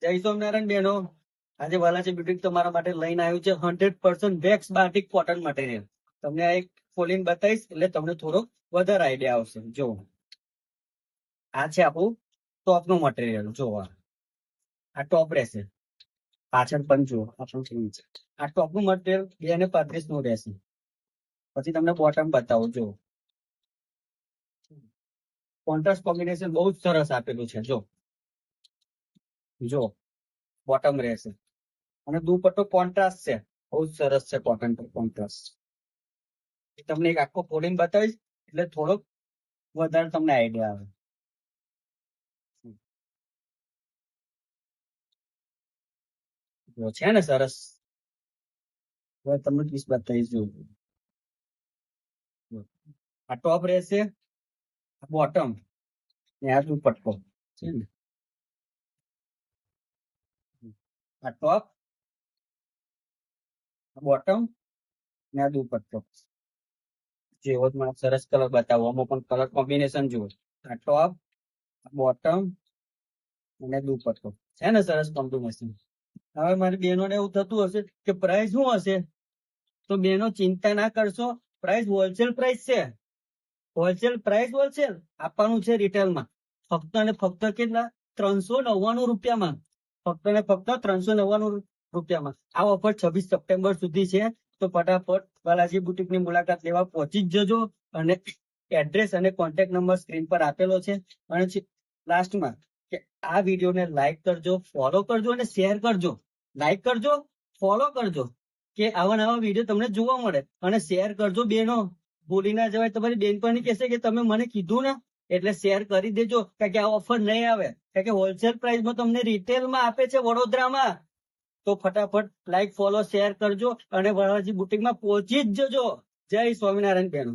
જય સ્વામિનારાયણ બહેનો, આજે વાલાજી બ્યુટીક તમારા માટે લઈને આવ્યું છે 100% વેક્સ બાટિક કોટન મટીરિયલ. તમને આ એક ખોલીને બતાવીશ એટલે તમને થોડો વધારે આઈડિયા આવશે. જો આ છે આપણું ટોપ નું મટીરિયલ. જો આ ટોપ રહેશે, પાછળ પણ જુઓ આપણું છે. આ ટોપ નું મટીરિયલ 2 ને 35 નું રહેશે. પછી તમને બોટમ બતાવું. કોન્ટ્રાસ્ટ કોમ્બિનેશન બહુ જ સરસ આપેલું છે. જો બોટમ રહેશે અને દુપટ્ટો કોન્ટ્રાસ્ટ છે, બહુ જ સરસ છે. કોટન કોન્ટ્રાસ્ટ તમને એક આખો ખોલીને બતાવીશ એટલે થોડોક વધારે તમને આઈડિયા આવે. છે ને સરસ. હવે તમને પીસ બતાવીશ. આ ટોપ રહેશે, બોટમ ને આ દુપટ્ટો છે ને. આ ટોપ, બોટમ ને આ દુપટ્ટો. જેવો સરસ કલર બતાવો. આમાં પણ કલર કોમ્બિનેશન જુઓ. આ ટોપ, બોટમ અને દુપટ્ટો છે ને સરસ કોમ્બિનેશન. હવે મારી બહેનોને એવું થતું હશે કે પ્રાઇસ શું હશે, તો બહેનો ચિંતા ના કરશો. પ્રાઇસ હોલસેલ પ્રાઇસ છે. હોલસેલ પ્રાઇસ હોલસેલ આપવાનું છે રિટેલમાં. ફક્ત ને ફક્ત કેટલા? 399 રૂપિયામાં. ફક્ત ને ફક્ત 399 રૂપિયામાં. આ ઓફર 26 સપ્ટેમ્બર સુધી છે. તો ફટાફટ બાલાજી બુટીક ની મુલાકાત લેવા પહોંચી જ જજો. અને એડ્રેસ અને કોન્ટેક્ટ નંબર સ્ક્રીન પર આપેલો છે. અને લાસ્ટમાં કે આ વિડીયોને લાઈક કરજો, ફોલો કરજો અને શેર કરજો. લાઈક કરજો, ફોલો કરજો કે આવા નવા વિડીયો તમને જોવા મળે. અને શેર કરજો બેનો, ભૂલી ના જવાય. તમારી બેન પણ કહેશે કે તમે મને કીધું ને, એટલે શેર કરી દેજો. કારણ કે આ ઓફર નહીં આવે, કારણ કે હોલસેલ પ્રાઇસમાં તમને રિટેલમાં આપે છે વડોદરામાં. તો ફટાફટ લાઈક, ફોલો, શેર કરજો અને બાલાજી બુટીકમાં પહોંચી જ જજો. જય સ્વામિનારાયણ બહેનો.